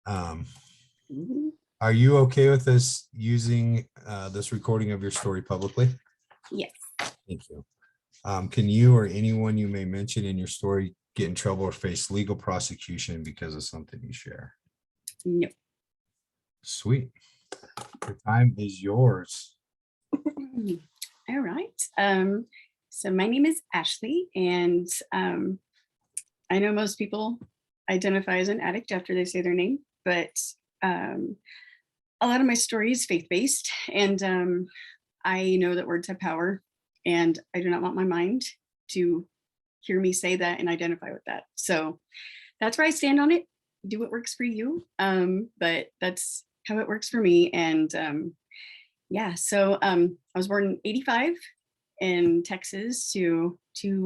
Um, Mhm. are you okay with us using this recording of your story publicly? Yes. Thank you. Can you or anyone you may mention in your story get in trouble or face legal prosecution because of something you share? No. Sweet. The time is yours. All right. So my name is Ashley, and I know most people identify as an addict after they say their name, but um, a lot of my story is faith-based, and I know that words have power, and I do not want my mind to hear me say that and identify with that. So that's where I stand on it. Do what works for you, but that's how it works for me. And yeah, so I was born in '85 in Texas to two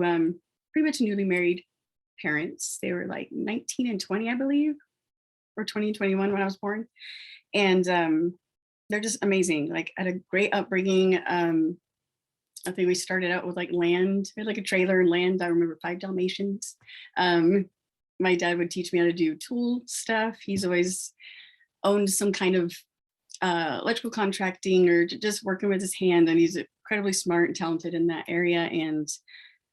pretty much newly married parents. They were like 19 and 20, I believe, or 20 and 21 when I was born. And they're just amazing. Like, I had a great upbringing. I think we started out with like land, we had like a trailer and land. I remember 5 Dalmatians. My dad would teach me how to do tool stuff. He's always owned some kind of electrical contracting or just working with his hand, and he's incredibly smart and talented in that area, and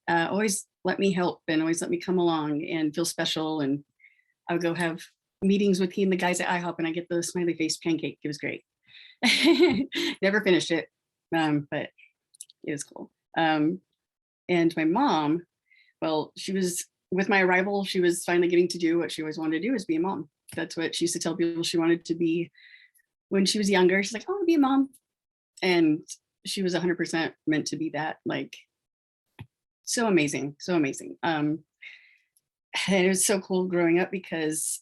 always let me help and always let me come along and feel special. And I would go have meetings with he and the guys at IHOP, and I get the smiley face pancake. It was great. Never finished it, but it was cool. And my mom, well, she was, with my arrival, she was finally getting to do what she always wanted to do, is be a mom. That's what she used to tell people she wanted to be when she was younger. She's like, "I want to be a mom." And she was 100% meant to be that. Like, so amazing, so amazing. And it was so cool growing up because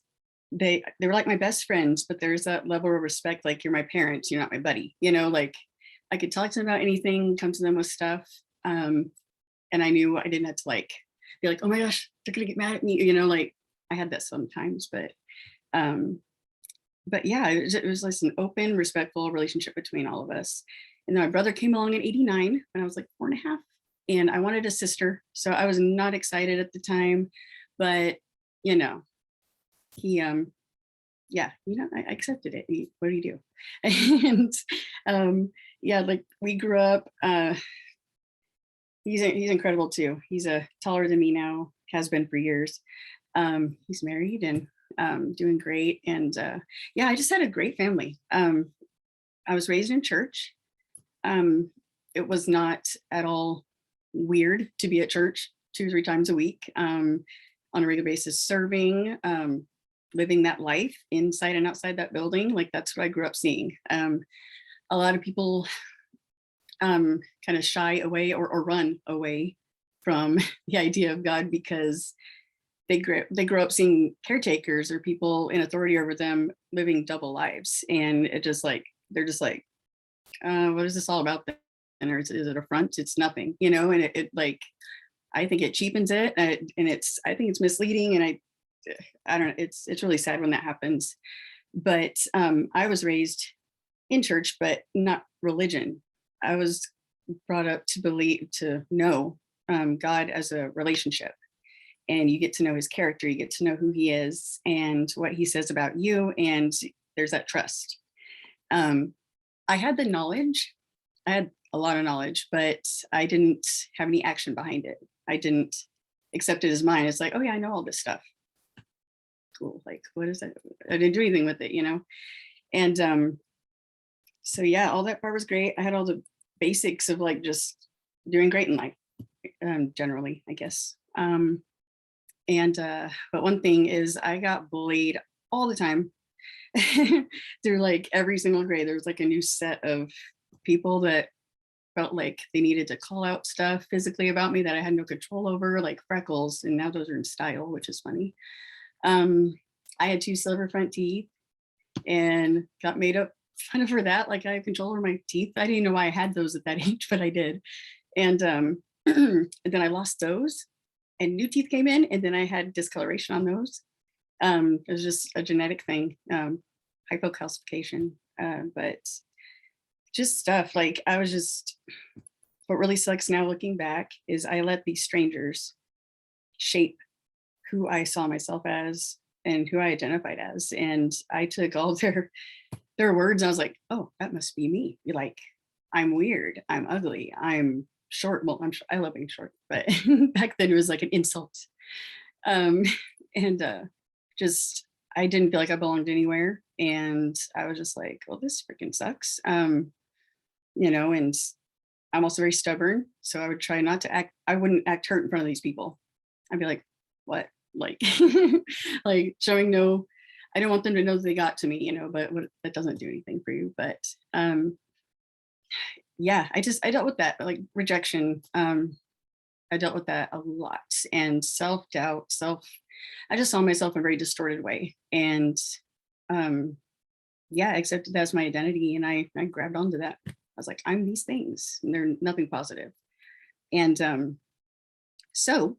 they were like my best friends, but there's that level of respect, like, you're my parents, you're not my buddy, like I could talk to them about anything, come to them with stuff. And I knew I didn't have to like be like, "Oh my gosh, they're gonna get mad at me," like I had that sometimes. Um but yeah, it was like an open, respectful relationship between all of us. And then my brother came along in '89 when I was like 4.5, and I wanted a sister, so I was not excited at the time. But you know he yeah, I accepted it. What do you do? And yeah, like, we grew up. He's incredible too. He's taller than me now, has been for years. He's married and doing great. And yeah, I just had a great family. I was raised in church. Um, it was not at all weird to be at church 2 or 3 times a week, on a regular basis, serving, living that life inside and outside that building. Like, that's what I grew up seeing. A lot of people kind of shy away or run away from the idea of God because they grow up seeing caretakers or people in authority over them living double lives, and it just like they're just like, what is this all about then? Or is it a front? It's nothing, and it like, I think it cheapens it, and I think it's misleading, and I don't know, it's really sad when that happens. But I was raised in church, but not religion. I was brought up to believe, to know God as a relationship, and you get to know his character, you get to know who he is and what he says about you, and there's that trust. um, I had the knowledge, I had a lot of knowledge, but I didn't have any action behind it. I didn't accept it as mine. It's like, oh yeah, I know all this stuff. Cool. Like, what is that? I didn't do anything with it. And so yeah, all that part was great. I had all the basics of like just doing great in life, generally, I guess. And but one thing is, I got bullied all the time through like every single grade. There was like a new set of people that felt like they needed to call out stuff physically about me that I had no control over, like freckles, and now those are in style, which is funny. I had 2 silver front teeth and got made up fun of for that. Like, I have control over my teeth. I didn't know why I had those at that age, but I did. And and then I lost those, and new teeth came in, and then I had discoloration on those. It was just a genetic thing, hypocalcification, but just stuff like, I was just. What really sucks now looking back is I let these strangers shape who I saw myself as, and who I identified as. And I took all their words. I was like, oh, that must be me. You're like, I'm weird. I'm ugly. I'm short. Well, I love being short, but back then it was like an insult. Um, and just, I didn't feel like I belonged anywhere. And I was just like, well, this freaking sucks. And I'm also very stubborn. So I would try not to act, I wouldn't act hurt in front of these people. I'd be like, what? Like, like showing no, I don't want them to know that they got to me, but that doesn't do anything for you. But yeah, I dealt with that, like rejection. I dealt with that a lot, and self-doubt, I just saw myself in a very distorted way. And yeah, I accepted that as my identity, and I grabbed onto that. I was like, I'm these things, and they're nothing positive. And so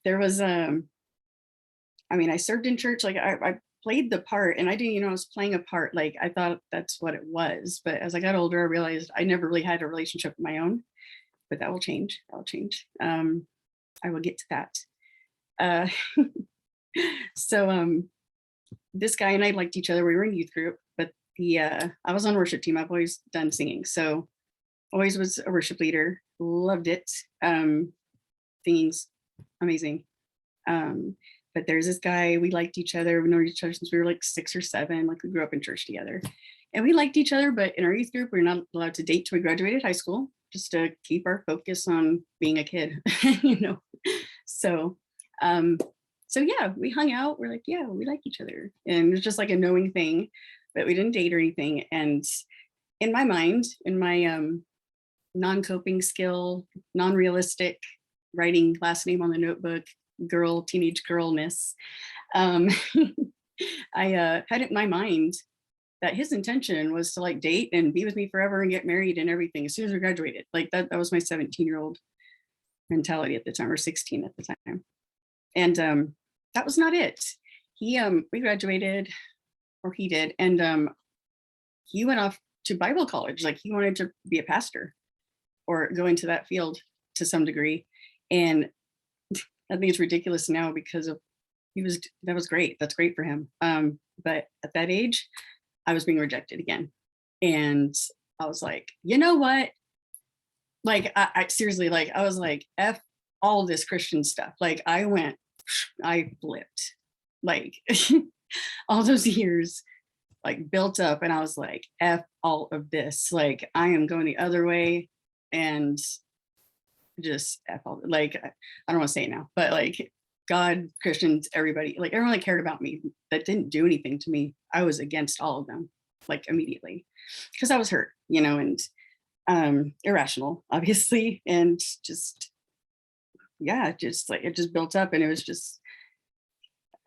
there was I served in church, like I played the part, and I didn't, I was playing a part, like I thought that's what it was. But as I got older, I realized I never really had a relationship of my own. But that will change. That will change. I will get to that. So this guy and I liked each other. We were in youth group, but I was on worship team. I've always done singing, so always was a worship leader. Loved it. Singing's amazing. But there's this guy, we liked each other. We know each other since we were like 6 or 7. Like we grew up in church together, and we liked each other. But in our youth group, we we're not allowed to date till we graduated high school, just to keep our focus on being a kid, So, so yeah, we hung out. We're like, yeah, we like each other, and it was just like a knowing thing, but we didn't date or anything. And in my mind, in my non-coping skill, non-realistic writing last name on the notebook, teenage girlness, I had it in my mind that his intention was to like date and be with me forever and get married and everything as soon as we graduated. Like that was my 17-year-old mentality at the time, or 16 at the time. And that was not it. We graduated, or he did, and he went off to Bible college. Like he wanted to be a pastor or go into that field to some degree. And I think it's ridiculous now because of that was great. That's great for him. But at that age, I was being rejected again. And I was like, you know what? Like, I seriously, like, I was like, F all this Christian stuff. Like I flipped, like all those years, like built up. And I was like, F all of this. Like, I am going the other way, and just F all, like, I don't want to say it now, but like God, Christians, everybody, like everyone that cared about me that didn't do anything to me, I was against all of them, like immediately, because I was hurt, and irrational, obviously, and just, yeah, just like it just built up, and it was just,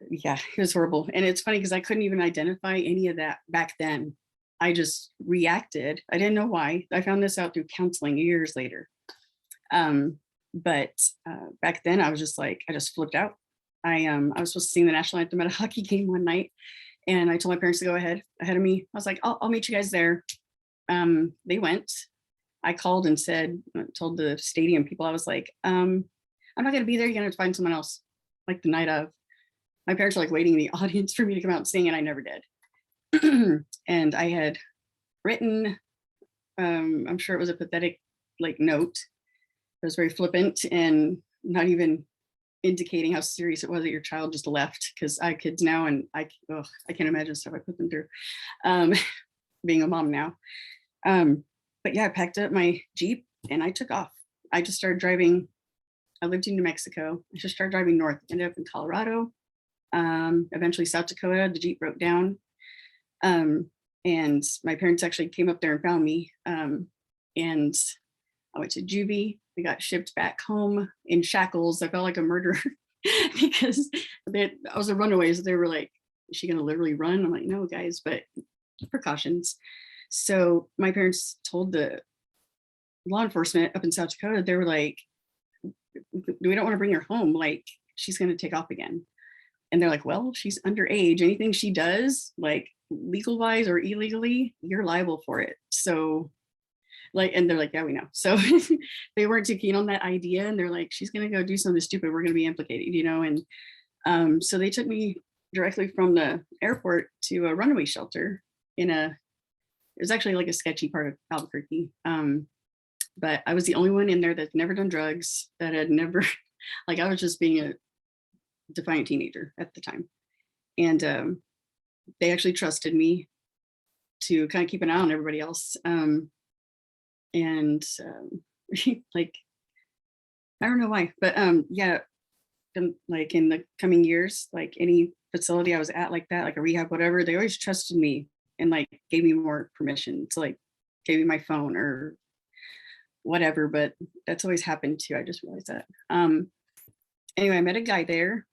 yeah, it was horrible. And it's funny because I couldn't even identify any of that back then. I just reacted. I didn't know why. I found this out through counseling years later. But back then I was just like, I just flipped out. I was supposed to sing the national anthem at a hockey game one night, and I told my parents to go ahead of me. I was like, I'll meet you guys there. They went. I called and told the stadium people, I was like, I'm not gonna be there. You're gonna have to find someone else. Like the night of, my parents were like waiting in the audience for me to come out and sing, and I never did. And I had written, I'm sure it was a pathetic like note. It was very flippant and not even indicating how serious it was that your child just left, because I have kids now, and I can't imagine stuff I put them through, being a mom now. But yeah, I packed up my Jeep and I took off. I just started driving. I lived in New Mexico. I just started driving north, ended up in Colorado, eventually South Dakota. The Jeep broke down. And my parents actually came up there and found me. And I went to juvie. We got shipped back home in shackles. I felt like a murderer because I was a runaway. So they were like, is she going to literally run? I'm like, no, guys, but precautions. So my parents told the law enforcement up in South Dakota, they were like, we don't want to bring her home. Like, she's going to take off again. And they're like, well, she's underage. Anything she does, like legal wise or illegally, you're liable for it. So like, and they're like, yeah, we know. So they weren't too keen on that idea. And they're like, she's going to go do something stupid. We're going to be implicated, And So they took me directly from the airport to a runaway shelter it was actually like a sketchy part of Albuquerque. But I was the only one in there that's never done drugs, that had never, like I was just being a defiant teenager at the time. And they actually trusted me to kind of keep an eye on everybody else. Like, I don't know why, but yeah, like in the coming years, like any facility I was at like that, like a rehab, whatever, they always trusted me and like gave me more permission to like gave me my phone or whatever, but that's always happened too. I just realized that. Anyway, I met a guy there,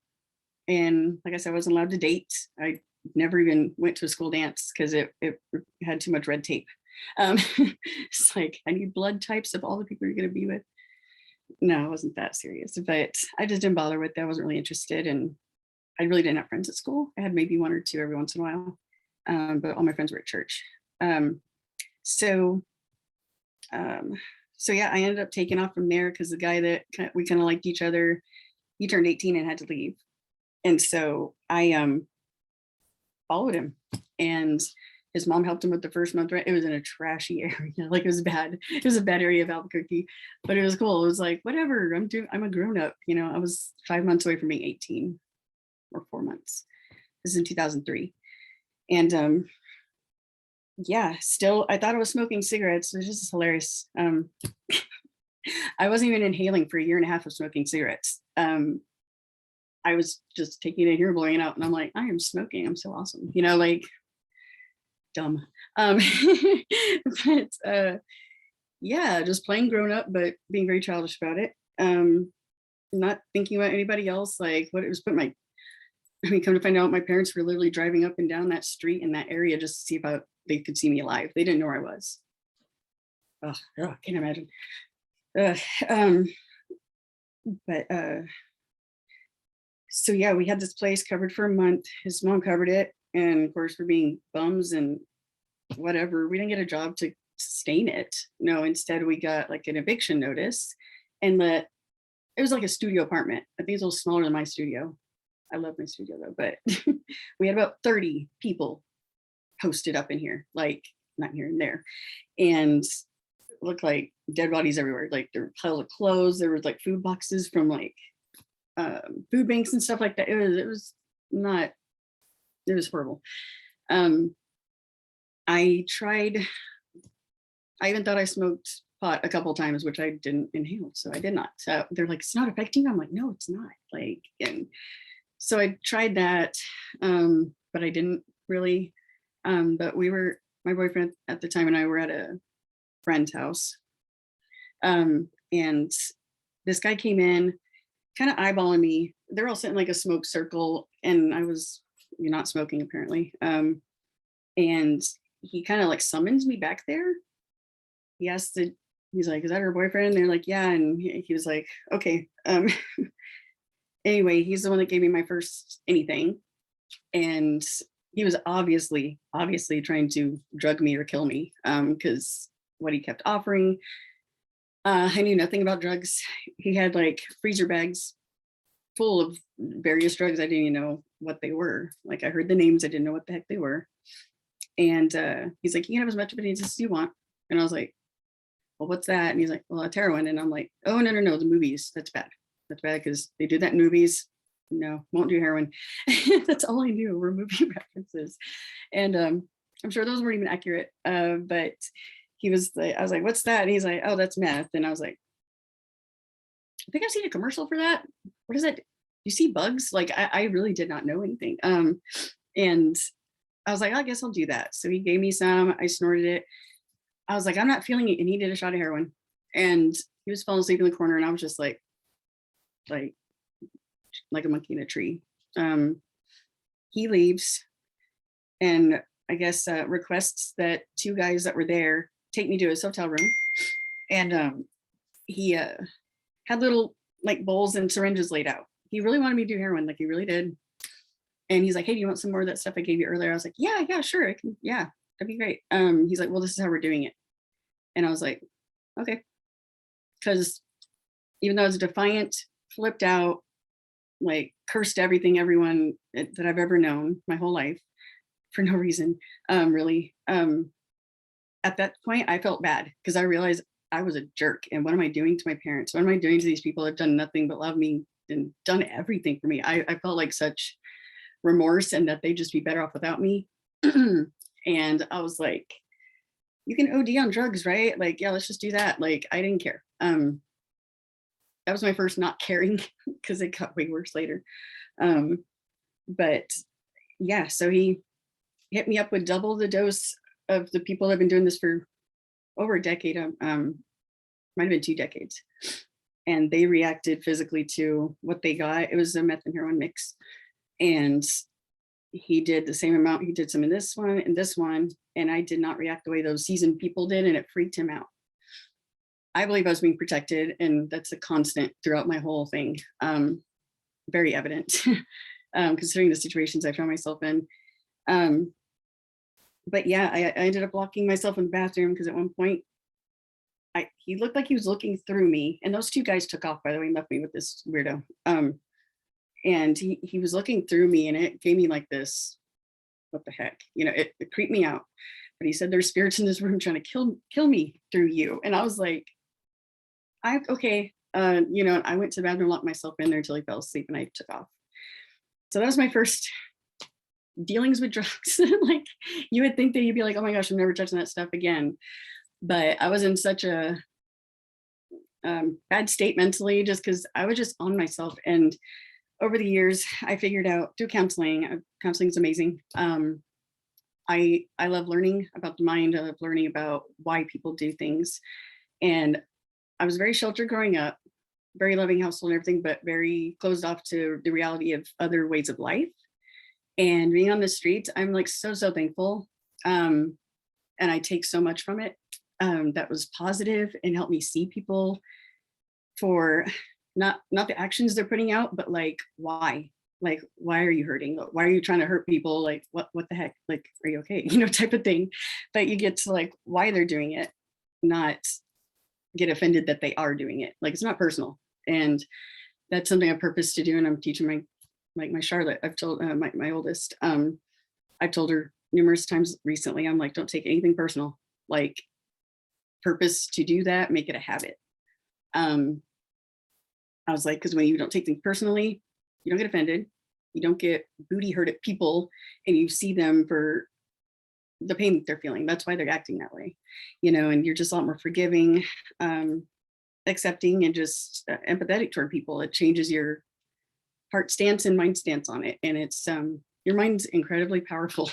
and like I said, I wasn't allowed to date. I never even went to a school dance because it had too much red tape. It's like, I need blood types of all the people you're going to be with. No, it wasn't that serious, but I just didn't bother with that. I wasn't really interested, and I really didn't have friends at school. I had maybe one or two every once in a while, but all my friends were at church. So yeah, I ended up taking off from there because the guy that we kind of liked each other, he turned 18 and had to leave. And so I followed him, and his mom helped him with the first month rent. It was in a trashy area, like it was bad. It was a bad area of Albuquerque, but it was cool. It was like, whatever, I'm a grown up. You know, I was 5 months away from being 18 or 4 months. This is in 2003. And yeah, still, I thought I was smoking cigarettes. It was just hilarious. I wasn't even inhaling for a year and a half of smoking cigarettes. I was just taking it here, blowing it out, and I'm like, I am smoking. I'm so awesome. You know, like dumb. But yeah, just plain grown up, but being very childish about it. Not thinking about anybody else, like what it was put my, I mean, come to find out my parents were literally driving up and down that street in that area just to see if they could see me alive. They didn't know where I was. Oh, I can't imagine. But so yeah, we had this place covered for a month. His mom covered it. And of course, for being bums and whatever, we didn't get a job to sustain it. No, instead we got like an eviction notice, and it was like a studio apartment. I think it's a little smaller than my studio. I love my studio though, but we had about 30 people posted up in here, like not here and there. And it looked like dead bodies everywhere. Like there were piles of clothes. There was like food boxes from like food banks and stuff like that. It was horrible. I even thought I smoked pot a couple times, which I didn't inhale, so I did not. So they're like, it's not affecting you. I'm like, no, it's not. Like, and so I tried that, but I didn't really. But my boyfriend at the time and I were at a friend's house, and this guy came in, kind of eyeballing me. They're all sitting like a smoke circle, and you're not smoking apparently. And he kind of like summons me back there. He's like, is that her boyfriend? And they're like, yeah. And he was like, okay. Anyway, he's the one that gave me my first anything. And he was obviously trying to drug me or kill me, because what he kept offering. I knew nothing about drugs. He had like freezer bags full of various drugs. I didn't even know what they were. Like I heard the names, I didn't know what the heck they were. And he's like, you can have as much of it as you want. And I was like, well, what's that? And he's like, well, it's heroin. And I'm like, oh, no, the movies. That's bad. That's bad because they do that in movies. No, won't do heroin. That's all I knew were movie references. And I'm sure those weren't even accurate. But he was like, I was like, what's that? And he's like, oh, that's meth. And I was like, I think I've seen a commercial for that. What is it? You see bugs? Like I really did not know anything. And I was like, I guess I'll do that. So he gave me some, I snorted it. I was like, I'm not feeling it. And he did a shot of heroin. And he was falling asleep in the corner. And I was just like a monkey in a tree. He leaves and I guess requests that two guys that were there take me to his hotel room. And he had little like bowls and syringes laid out. He really wanted me to do heroin, like he really did. And he's like, hey, do you want some more of that stuff I gave you earlier? I was like, yeah, sure. I can, yeah, that'd be great. He's like, well, this is how we're doing it. And I was like, okay. Because even though I was defiant, flipped out, like cursed everything, everyone that I've ever known my whole life for no reason, really. At that point, I felt bad because I realized I was a jerk. And what am I doing to my parents? What am I doing to these people that have done nothing but love me and done everything for me? I felt like such remorse and that they'd just be better off without me. And I was like, you can OD on drugs, right? Like, yeah, let's just do that. Like, I didn't care. That was my first not caring because it got way worse later. But yeah, so he hit me up with double the dose of the people that have been doing this for over a decade. Might have been 2 decades. And they reacted physically to what they got. It was a meth and heroin mix. And he did the same amount. He did some in this one and this one. And I did not react the way those seasoned people did. And it freaked him out. I believe I was being protected. And that's a constant throughout my whole thing. Very evident, considering the situations I found myself in. But yeah, I ended up locking myself in the bathroom because at one point he looked like he was looking through me, and those 2 guys took off, by the way, and left me with this weirdo. And he was looking through me, and it gave me like this, what the heck, it creeped me out. But he said, there's spirits in this room trying to kill me through you. And I was like, okay. I went to the bathroom, locked myself in there until he fell asleep, and I took off. So that was my first dealings with drugs. Like, you would think that you'd be like, oh my gosh, I'm never touching that stuff again. But I was in such a bad state mentally, just because I was just on myself. And over the years, I figured out through counseling is amazing. I love learning about the mind. I love learning about why people do things. And I was very sheltered growing up, very loving household and everything, but very closed off to the reality of other ways of life. And being on the streets, I'm like so thankful. And I take so much from it that was positive and helped me see people for not the actions they're putting out, but like, why? Like, why are you hurting? Why are you trying to hurt people? Like, what the heck? Like, are you okay? Type of thing. But you get to like why they're doing it, not get offended that they are doing it. Like, it's not personal. And that's something I purpose to do. And I'm teaching my Charlotte, I've told my oldest, I've told her numerous times recently, I'm like, don't take anything personal, like purpose to do that, make it a habit. I was like, because when you don't take things personally, you don't get offended, you don't get booty hurt at people, and you see them for the pain that they're feeling. That's why they're acting that way, and you're just a lot more forgiving, accepting, and just empathetic toward people. It changes your heart stance and mind stance on it. And it's your mind's incredibly powerful.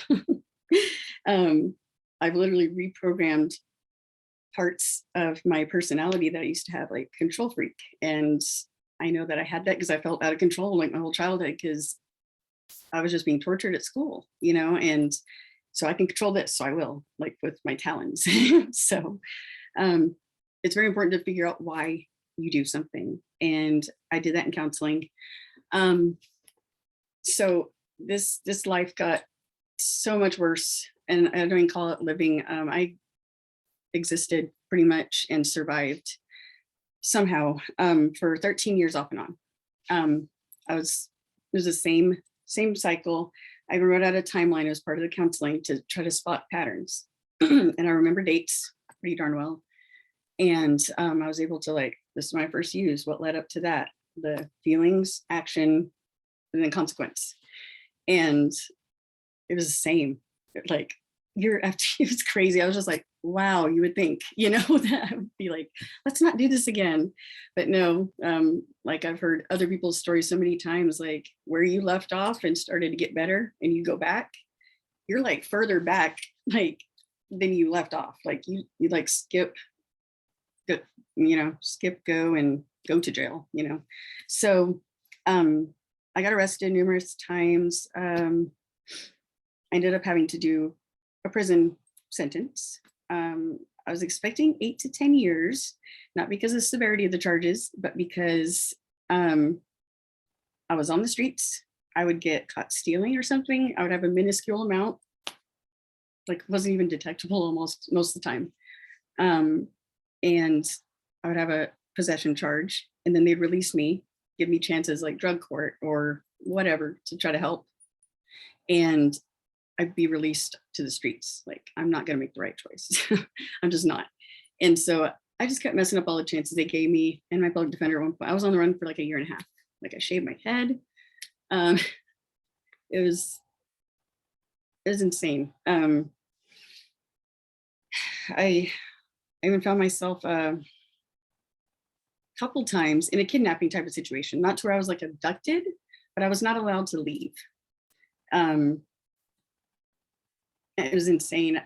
I've literally reprogrammed parts of my personality that I used to have, like control freak. And I know that I had that because I felt out of control like my whole childhood, because I was just being tortured at school, and so I can control this, so I will, like with my talents. So it's very important to figure out why you do something. And I did that in counseling. So this life got so much worse, and I don't even call it living. I existed pretty much and survived somehow for 13 years off and on. It was the same cycle. I even wrote out a timeline as part of the counseling to try to spot patterns. And I remember dates pretty darn well. And I was able to, like, this is my first use, what led up to that, the feelings, action, and then consequence. And it was the same, like year after year. It was crazy. I was just like, wow, you would think, that I would be like, let's not do this again. But no, like I've heard other people's stories so many times, like where you left off and started to get better and you go back, you're like further back, like than you left off. Like you like skip, go and go to jail, So I got arrested numerous times. I ended up having to do a prison sentence. I was expecting 8 to 10 years, not because of the severity of the charges, but because I was on the streets. I would get caught stealing or something. I would have a minuscule amount, like wasn't even detectable almost most of the time. And I would have a possession charge, and then they'd release me, give me chances like drug court or whatever to try to help. And I'd be released to the streets. Like, I'm not going to make the right choice. I'm just not. And so I just kept messing up all the chances they gave me. And my public defender at one point, I was on the run for like a year and a half. Like, I shaved my head. Um, it was insane. I even found myself a couple times in a kidnapping type of situation, not to where I was like abducted, but I was not allowed to leave. It was insane.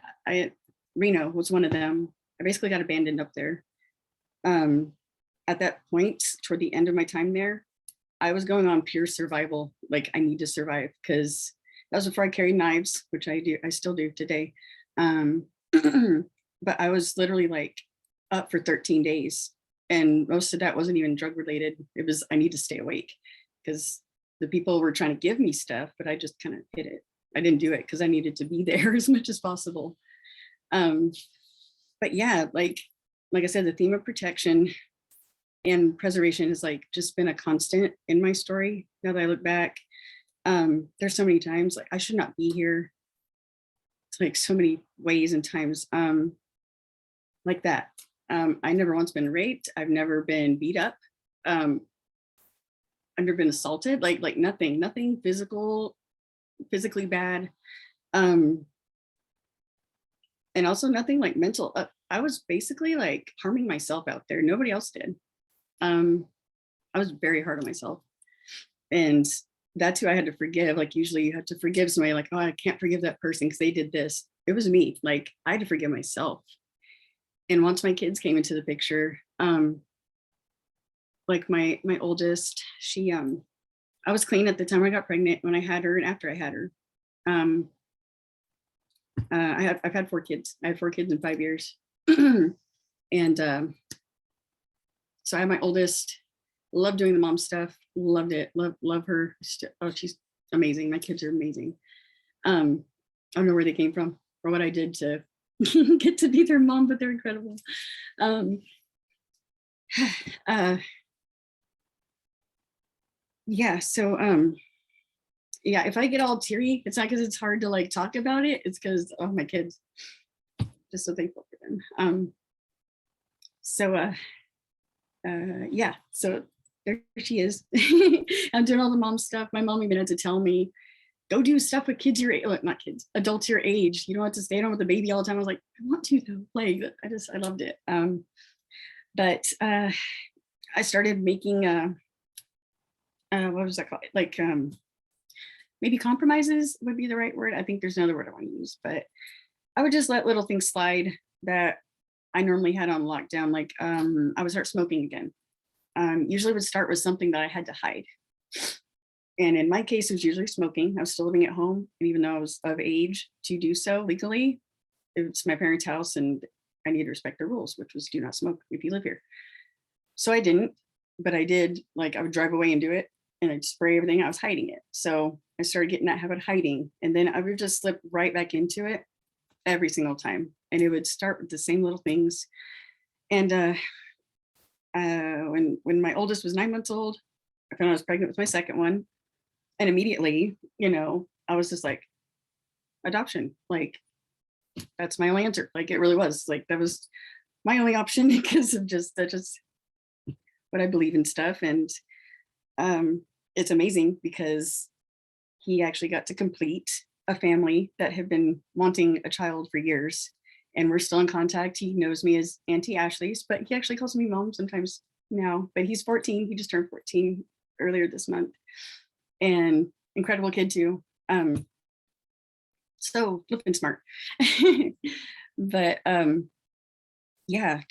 Reno was one of them. I basically got abandoned up there. At that point, toward the end of my time there, I was going on pure survival. Like, I need to survive, because that was before I carried knives, which I still do today. But I was literally like up for 13 days. And most of that wasn't even drug related. It was, I need to stay awake, because the people were trying to give me stuff, but I just kind of hid it. I didn't do it because I needed to be there as much as possible. But yeah, like I said, the theme of protection and preservation has like just been a constant in my story. Now that I look back, there's so many times like I should not be here. It's like so many ways and times like that. I never once been raped. I've never been beat up. I've never been assaulted. Like nothing physically bad. And also nothing like mental. I was basically like harming myself out there. Nobody else did. I was very hard on myself. And that's who I had to forgive. Like, usually you have to forgive somebody, like, oh, I can't forgive that person because they did this. It was me. Like, I had to forgive myself. And once my kids came into the picture, like my oldest, she I was clean at the time I got pregnant, when I had her, and after I had her. I've had 4 kids. I had 4 kids in 5 years. And so I had my oldest, loved doing the mom stuff, loved it, love her. Oh, she's amazing. My kids are amazing. I don't know where they came from or what I did to get to be their mom, but they're incredible. Yeah, so yeah, if I get all teary, it's not because it's hard to like talk about it, it's because, oh, my kids, just so thankful for them. Yeah, so there she is. I'm doing all the mom stuff. My mom even had to tell me, go do stuff with kids your age, not kids, adults your age. You don't have to stay at home with the baby all the time. I was like, I want to though, like, I loved it. But I started making what was that called? Like maybe compromises would be the right word. I think there's another word I want to use, but I would just let little things slide that I normally had on lockdown. Like I would start smoking again. Usually would start with something that I had to hide. And in my case, it was usually smoking. I was still living at home. And even though I was of age to do so legally, it's my parents' house and I need to respect the rules, which was do not smoke if you live here. So I didn't, but I did, like I would drive away and do it and I'd spray everything. I was hiding it. So I started getting that habit of hiding. And then I would just slip right back into it every single time. And it would start with the same little things. And when my oldest was 9 months old, I found I was pregnant with my second one. And immediately, you know, I was just like, adoption, like, that's my only answer. Like, it really was like, that was my only option because of just what I believe in stuff. And it's amazing because he actually got to complete a family that had been wanting a child for years. And we're still in contact. He knows me as Auntie Ashley's, but he actually calls me mom sometimes now. But he's 14. He just turned 14 earlier this month. And incredible kid too. So flipping smart. But yeah,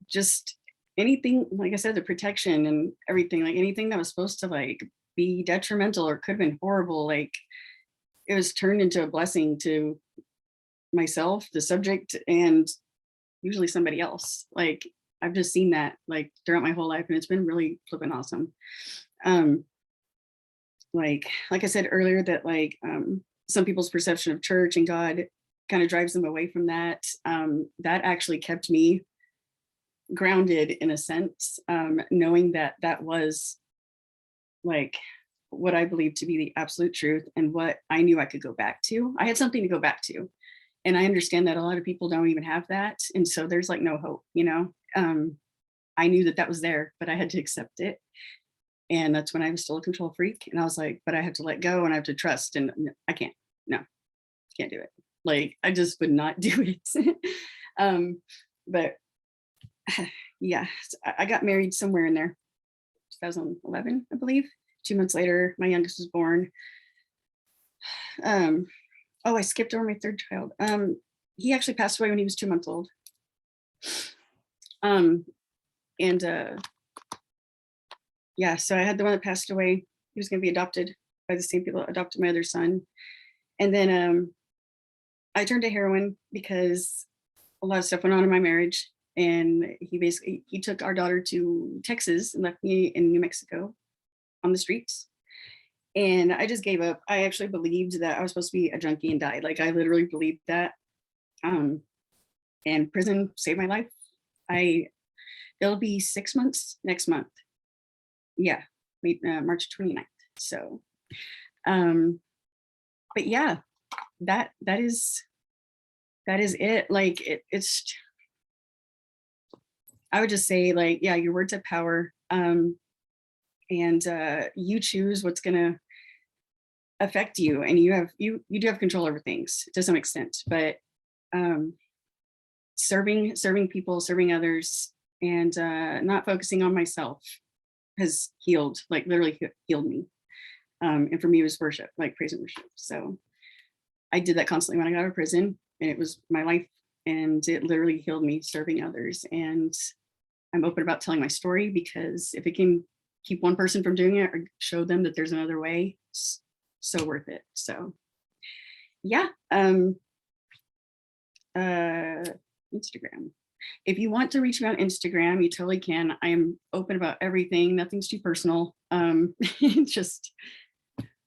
just anything, like I said, the protection and everything, like anything that was supposed to like be detrimental or could have been horrible, like it was turned into a blessing to myself, the subject, and usually somebody else. Like I've just seen that like throughout my whole life, and it's been really flipping awesome. Like I said earlier, that like some people's perception of church and God kind of drives them away from that. That actually kept me grounded in a sense, knowing that that was like what I believed to be the absolute truth and what I knew I could go back to. I had something to go back to. And I understand that a lot of people don't even have that. And so there's like no hope, you know. I knew that that was there, but I had to accept it. And that's when I was still a control freak. And I was like, but I have to let go and I have to trust. And I can't, no, can't do it. Like, I just would not do it. But yeah, I got married somewhere in there, 2011, I believe. 2 months later, my youngest was born. Oh, I skipped over my third child. He actually passed away when he was 2 months old. And yeah, so I had the one that passed away. He was going to be adopted by the same people that adopted my other son. And then I turned to heroin because a lot of stuff went on in my marriage. And he took our daughter to Texas and left me in New Mexico on the streets. And I just gave up. I actually believed that I was supposed to be a junkie and died. Like, I literally believed that. And prison saved my life. It'll be 6 months next month. Yeah, March 29th. So, but yeah, that is it. Like, it's, I would just say, like, yeah, your words have power. And you choose what's gonna affect you, and you do have control over things to some extent, but serving people, serving others, and not focusing on myself has healed, like literally healed me. And for me, it was worship, like praise and worship. So I did that constantly when I got out of prison, and it was my life, and it literally healed me serving others. And I'm open about telling my story, because if it can keep one person from doing it or show them that there's another way, it's so worth it. So yeah, Instagram. If you want to reach me on Instagram, you totally can. I am open about everything. Nothing's too personal. Just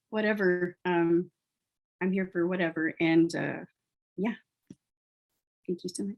whatever. I'm here for whatever. And yeah, thank you so much.